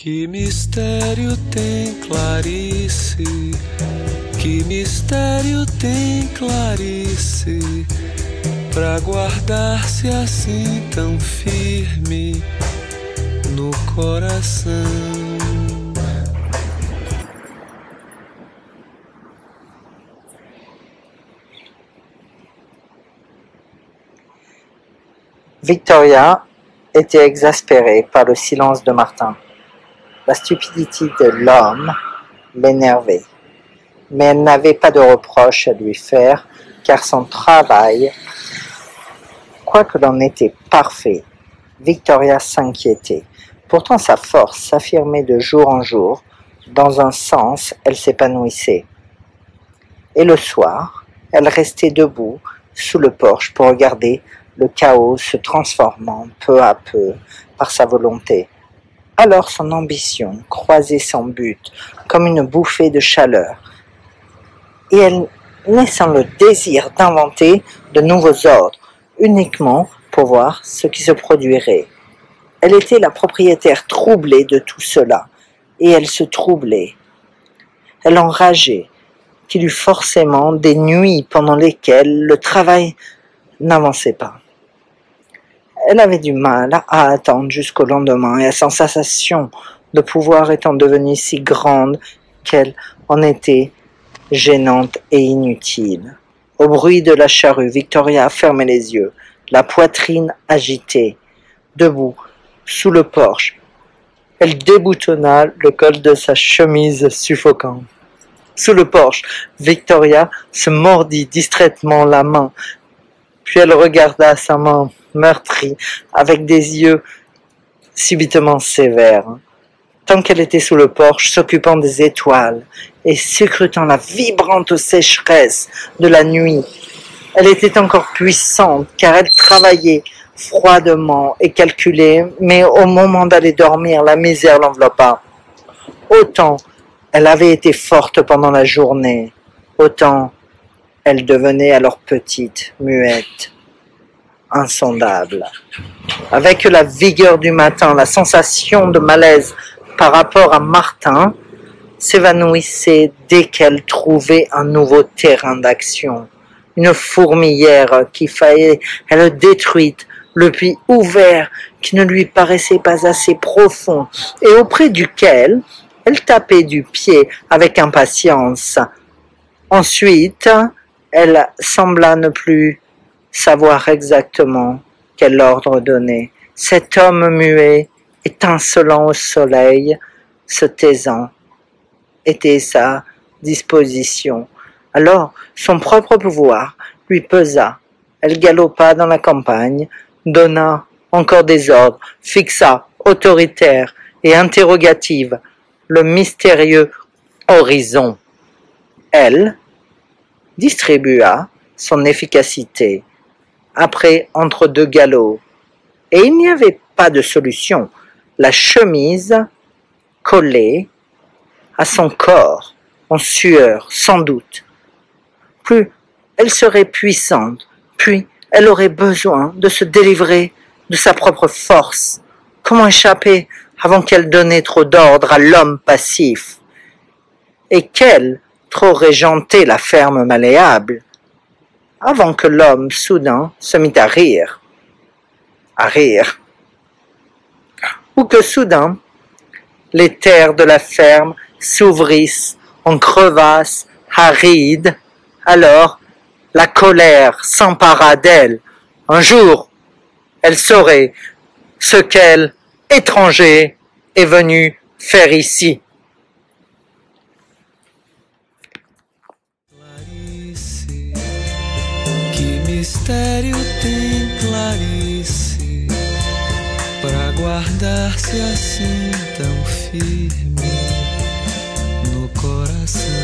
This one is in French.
Que mistério tem Clarice? Que mistério tem Clarice? Pra guardar-se assim tão firme no coração. Victoria était exaspérée par le silence de Martin. La stupidité de l'homme l'énervait, mais elle n'avait pas de reproche à lui faire, car son travail, quoique l'on était parfait, Victoria s'inquiétait. Pourtant sa force s'affirmait de jour en jour, dans un sens elle s'épanouissait. Et le soir, elle restait debout sous le porche pour regarder le chaos se transformant peu à peu par sa volonté. Alors son ambition croisait son but comme une bouffée de chaleur, et elle naissant le désir d'inventer de nouveaux ordres, uniquement pour voir ce qui se produirait. Elle était la propriétaire troublée de tout cela, et elle se troublait. Elle enrageait qu'il eût forcément des nuits pendant lesquelles le travail n'avançait pas. Elle avait du mal à attendre jusqu'au lendemain, et la sensation de pouvoir étant devenue si grande qu'elle en était gênante et inutile. Au bruit de la charrue, Victoria fermait les yeux, la poitrine agitée, debout, sous le porche. Elle déboutonna le col de sa chemise suffocante. Sous le porche, Victoria se mordit distraitement la main, puis elle regarda sa main meurtrie avec des yeux subitement sévères. Tant qu'elle était sous le porche, s'occupant des étoiles et scrutant la vibrante sécheresse de la nuit, elle était encore puissante car elle travaillait froidement et calculait, mais au moment d'aller dormir, la misère l'enveloppa. Autant elle avait été forte pendant la journée, autant elle devenait alors petite, muette, insondable. Avec la vigueur du matin, la sensation de malaise par rapport à Martin s'évanouissait dès qu'elle trouvait un nouveau terrain d'action. Une fourmilière qui fallait être détruite, le puits ouvert qui ne lui paraissait pas assez profond et auprès duquel elle tapait du pied avec impatience. Ensuite, elle sembla ne plus savoir exactement quel ordre donner. Cet homme muet, étincelant au soleil, se taisant, était sa disposition. Alors, son propre pouvoir lui pesa. Elle galopa dans la campagne, donna encore des ordres, fixa, autoritaire et interrogative, le mystérieux horizon. Elle distribua son efficacité après entre deux galops, et il n'y avait pas de solution. La chemise collée à son corps, en sueur, sans doute. Plus elle serait puissante, puis elle aurait besoin de se délivrer de sa propre force. Comment échapper avant qu'elle donnât trop d'ordre à l'homme passif, et qu'elle trop régentait la ferme malléable, avant que l'homme soudain se mit à rire, ou que soudain les terres de la ferme s'ouvrissent en crevasses arides. Alors la colère s'empara d'elle. Un jour, elle saurait ce quel étranger est venu faire ici. Clarice, que mistério tem Clarice? Pra guardar-se assim tão firme no coração.